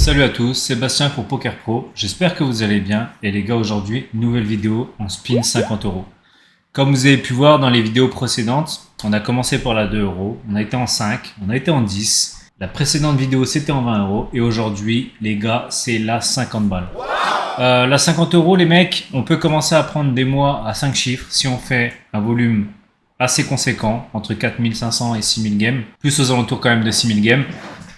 Salut à tous, Sébastien pour Poker Pro, j'espère que vous allez bien et les gars aujourd'hui, nouvelle vidéo en spin 50 euros. Comme vous avez pu voir dans les vidéos précédentes, on a commencé par la 2 euros, on a été en 5, on a été en 10, la précédente vidéo c'était en 20 euros et aujourd'hui les gars c'est la 50 balles. La 50 euros les mecs, on peut commencer à prendre des mois à 5 chiffres si on fait un volume assez conséquent, entre 4500 et 6000 games, plus aux alentours quand même de 6000 games,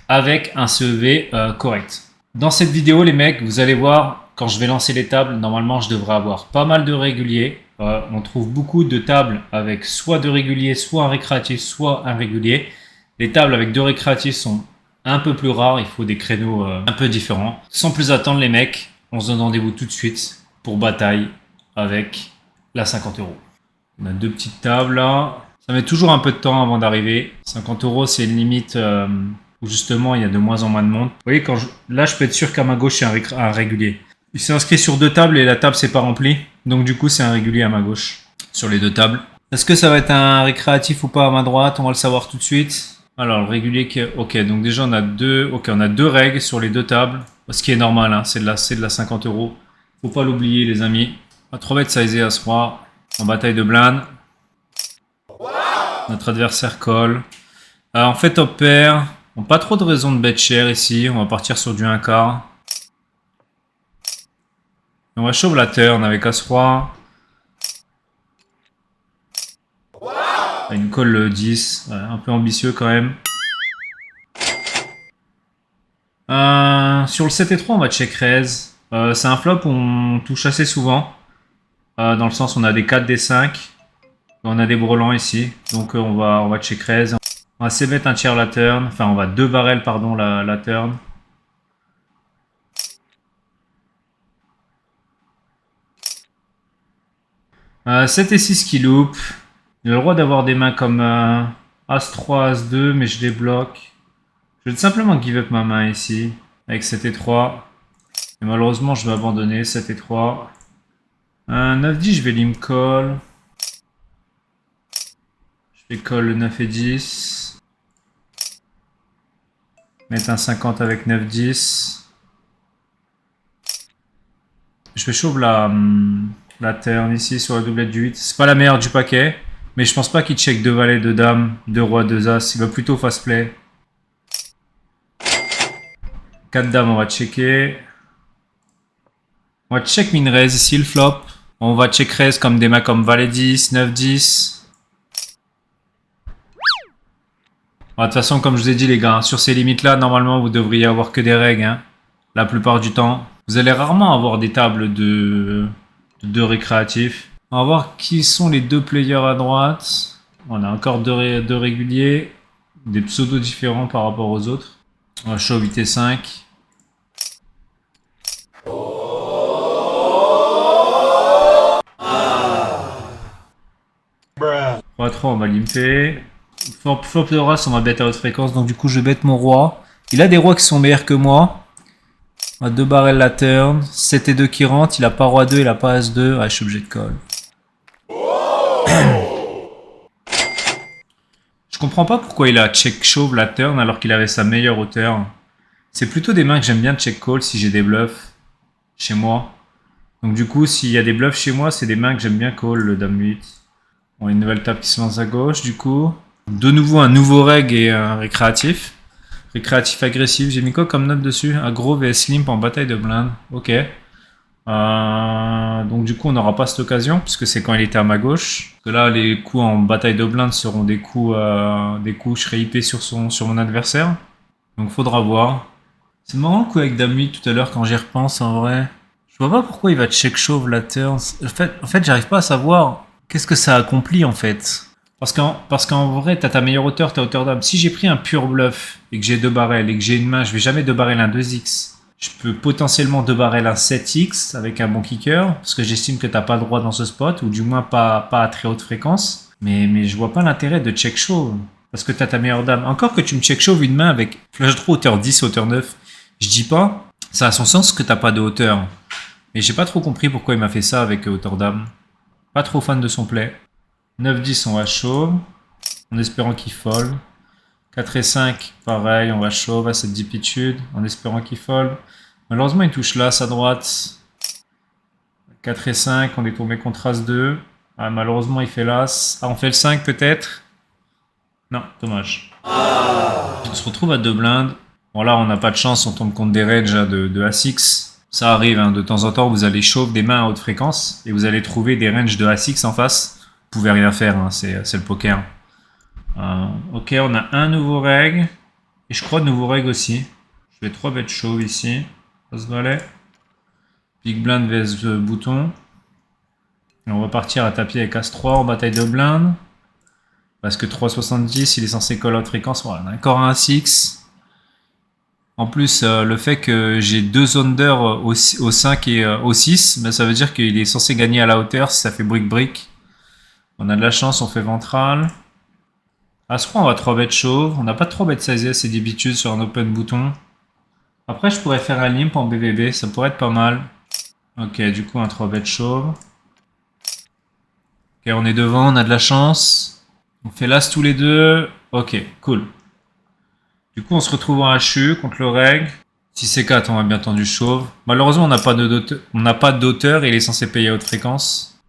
avec un CEV correct. Dans cette vidéo les mecs, vous allez voir, quand je vais lancer les tables, normalement je devrais avoir pas mal de réguliers. On trouve beaucoup de tables avec soit de réguliers, soit un récréatif, soit un régulier. Les tables avec deux récréatifs sont un peu plus rares, il faut des créneaux un peu différents. Sans plus attendre les mecs, on se donne rendez-vous tout de suite pour bataille avec la 50 euros. On a deux petites tables là. Ça met toujours un peu de temps avant d'arriver. 50 euros c'est une limite où justement il y a de moins en moins de monde. Vous voyez, là je peux être sûr qu'à ma gauche c'est un régulier. Il s'est inscrit sur deux tables et la table s'est pas remplie. Donc du coup c'est un régulier à ma gauche sur les deux tables. Est-ce que ça va être un récréatif ou pas à ma droite? On va le savoir tout de suite. Alors le régulier qui est... Ok, donc déjà on a deux règles sur les deux tables. Ce qui est normal, hein, c'est de la 50 euros. Faut pas l'oublier les amis. À 3 bêtes sizé à ce roi en bataille de blindes. Notre adversaire colle. En fait top pair. On n'a pas trop de raison de bet cher ici. On va partir sur du 1 quart. On va shove la turn avec As-Roi. Une colle 10. Ouais, un peu ambitieux quand même. Sur le 7 et 3, on va check raise. C'est un flop où on touche assez souvent. Dans le sens où on a des 4, des 5. On a des brelans ici. Donc on va check raise. On va c-bet un tiers la turn. Enfin, on va 2 barrels, pardon, la turn. « 7 et 6 qui loop. Il a le droit d'avoir des mains comme As-3, As-2, mais je les bloque. Je vais simplement give up ma main ici, avec 7 et 3. Et malheureusement, je vais abandonner, 7 et 3. 9-10, je vais limp call. Je vais call le 9 et 10. Mettre un 50 avec 9-10. Je vais shove la turn ici sur la doublette du 8. C'est pas la meilleure du paquet. Mais je pense pas qu'il check 2 valets, 2 dames, 2 rois, 2 as. Il va plutôt fast play. 4 dames, on va checker. On va check min raise ici le flop. On va check raise comme des mains comme valet 10, 9, 10. De toute façon, comme je vous ai dit les gars, sur ces limites là, normalement vous devriez avoir que des règles. Hein, la plupart du temps. Vous allez rarement avoir des tables de récréatifs. On va voir qui sont les deux players à droite. On a encore deux réguliers. Des pseudos différents par rapport aux autres. On va show 8 et 5. Roi 3, on va limper. Flop de race, on va bet à haute fréquence. Donc du coup, je bet mon roi. Il a des rois qui sont meilleurs que moi. On a 2 barrels la turn. 7 et 2 qui rentrent. Il a pas roi 2, il a pas as 2. Ah, je suis obligé de call. Je comprends pas pourquoi il a check shove la turn alors qu'il avait sa meilleure hauteur. C'est plutôt des mains que j'aime bien check call si j'ai des bluffs chez moi. Donc du coup, s'il y a des bluffs chez moi, c'est des mains que j'aime bien call, le dame 8. Bon, une nouvelle table qui se lance à gauche du coup. De nouveau un nouveau reg et un récréatif. Récréatif agressif, j'ai mis quoi comme note dessus? Aggro vs limp en bataille de blindes. Ok. Donc du coup on n'aura pas cette occasion puisque c'est quand il était à ma gauche. Parce que là les coups en bataille de blindes seront des coups je serai IP sur mon adversaire. Donc faudra voir. C'est marrant le coup avec dame 8 tout à l'heure quand j'y repense en vrai. Je vois pas pourquoi il va check shove la turn. En fait j'arrive pas à savoir qu'est-ce que ça accomplit en fait. Parce qu'en vrai, t'as ta meilleure hauteur, ta hauteur d'âme. Si j'ai pris un pur bluff et que j'ai 2 barrels et que j'ai une main, je vais jamais 2 barrels un 2x. Je peux potentiellement 2 barrels un 7x avec un bon kicker. Parce que j'estime que t'as pas le droit dans ce spot, ou du moins pas à très haute fréquence. Mais je vois pas l'intérêt de check shove. Parce que t'as ta meilleure dame. Encore que tu me check shove une main avec flush draw hauteur 10, hauteur 9. Je dis pas, ça a son sens que t'as pas de hauteur. Mais j'ai pas trop compris pourquoi il m'a fait ça avec hauteur dame. Pas trop fan de son play. 9-10, on va shove. En espérant qu'il fold. 4 et 5, pareil, on va shove à cette dipitude en espérant qu'il fold. Malheureusement, il touche l'as à droite. 4 et 5, on est tombé contre as 2. Ah, malheureusement, il fait l'as. Ah, on fait le 5 peut-être? Non, dommage. On se retrouve à 2 blindes. Bon, là, on n'a pas de chance, on tombe contre des ranges de As-X. Ça arrive, hein, de temps en temps, vous allez chauffer des mains à haute fréquence et vous allez trouver des ranges de As-X en face. Vous pouvez rien faire, hein, c'est le poker. Ok, on a un nouveau reg. Et je crois de nouveau reg aussi. Je vais 3 bêtes chauves ici. As-Valet. Big blind vs bouton. Et on va partir à tapis avec As-3 en bataille de blindes. Parce que 3,70, il est censé call out fréquence. Voilà, on a encore un As-X. En plus, le fait que j'ai 2 under au 5 et au 6, ben, ça veut dire qu'il est censé gagner à la hauteur si ça fait brick-brick. On a de la chance, on fait ventral. As-3, on va 3 bêtes chauves. On n'a pas de 3 bêtes sizes et d'habitude sur un open bouton. Après, je pourrais faire un limp en BVB, ça pourrait être pas mal. Ok, du coup, un 3 bêtes chauve. Ok, on est devant, on a de la chance. On fait l'as tous les deux. Ok, cool. Du coup, on se retrouve en HU contre le reg. 6 et 4, on va bien entendu chauve. Malheureusement, on n'a pas d'auteur et il est censé payer à haute fréquence.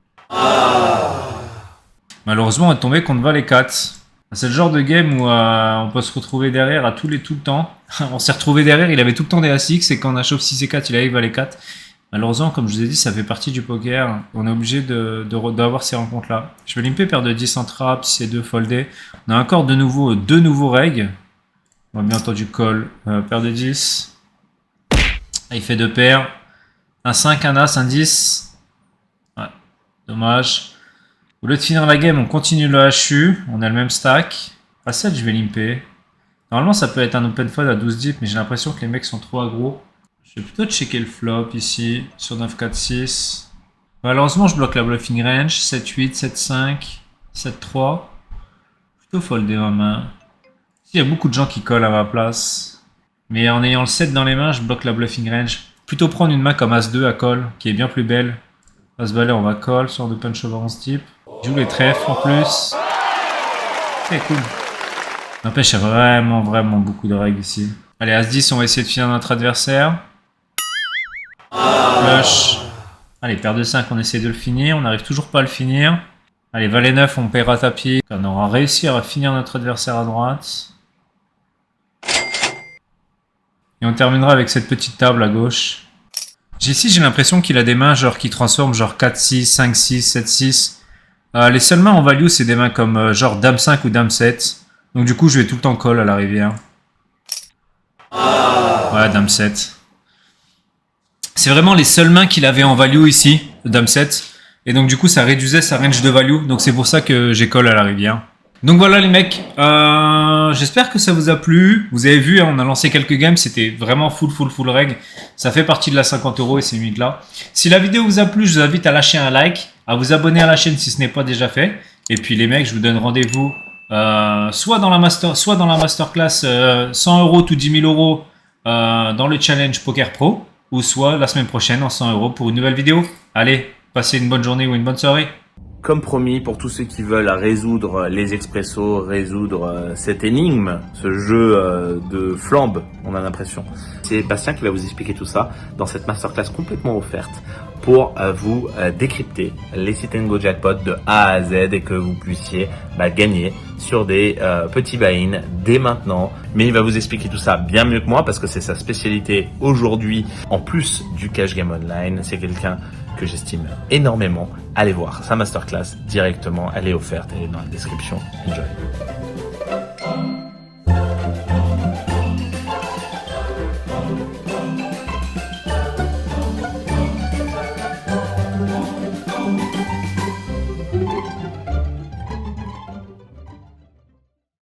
Malheureusement, on est tombé contre Val et 4. C'est le genre de game où on peut se retrouver derrière à tout le temps. On s'est retrouvé derrière, il avait tout le temps des As-X et quand on a chauve 6 et 4, il avait Val et 4. Malheureusement, comme je vous ai dit, ça fait partie du poker. On est obligé d'avoir ces rencontres-là. Je vais limper paire de 10 en trap, 6 et 2 foldé. On a encore deux nouveaux regs. On va bien entendu call, paire de 10. Il fait 2 paires. Un 5, un As, un 10. Ouais, dommage. Au lieu de finir la game, on continue le HU. On a le même stack. À 7, je vais limper. Normalement, ça peut être un open fold à 12 deep, mais j'ai l'impression que les mecs sont trop aggro. Je vais plutôt checker le flop ici, sur 9, 4, 6. Malheureusement, je bloque la bluffing range. 7, 8, 7, 5, 7, 3. Plutôt folder ma main. Il y a beaucoup de gens qui collent à ma place. Mais en ayant le 7 dans les mains, je bloque la bluffing range. Plutôt prendre une main comme As-2 à call, qui est bien plus belle. As-Valet, on va call sur de punch over en type. Je joue les trèfles en plus. C'est cool. N'empêche, il y a vraiment beaucoup de règles ici. Allez, As-10, on va essayer de finir notre adversaire. Flush. Allez, paire de 5, on essaie de le finir. On n'arrive toujours pas à le finir. Allez, Valet 9, on paiera tapis. On aura réussi à finir notre adversaire à droite. Et on terminera avec cette petite table à gauche. Ici, j'ai l'impression qu'il a des mains genre qui transforment genre 4-6, 5-6, 7-6. Les seules mains en value, c'est des mains comme genre Dame 5 ou Dame 7. Donc du coup, je vais tout le temps call à la rivière. Ouais, Dame 7. C'est vraiment les seules mains qu'il avait en value ici, Dame 7. Et donc du coup, ça réduisait sa range de value. Donc c'est pour ça que j'ai call à la rivière. Donc voilà les mecs, j'espère que ça vous a plu. Vous avez vu, hein, on a lancé quelques games, c'était vraiment full reg. Ça fait partie de la 50 € et ces mythes là. Si la vidéo vous a plu, je vous invite à lâcher un like, à vous abonner à la chaîne si ce n'est pas déjà fait. Et puis les mecs, je vous donne rendez-vous soit dans la masterclass 100 € ou 10 000 € dans le challenge Poker Pro, ou soit la semaine prochaine en 100 € pour une nouvelle vidéo. Allez, passez une bonne journée ou une bonne soirée. Comme promis, pour tous ceux qui veulent résoudre les expressos, résoudre cette énigme, ce jeu de flambe, on a l'impression. C'est Bastien qui va vous expliquer tout ça dans cette masterclass complètement offerte pour vous décrypter les sit and go jackpot de A à Z et que vous puissiez gagner sur des petits buy-in dès maintenant. Mais il va vous expliquer tout ça bien mieux que moi parce que c'est sa spécialité aujourd'hui. En plus du cash game online, c'est quelqu'un que j'estime énormément. Allez voir sa masterclass directement, elle est offerte, elle est dans la description. Enjoy.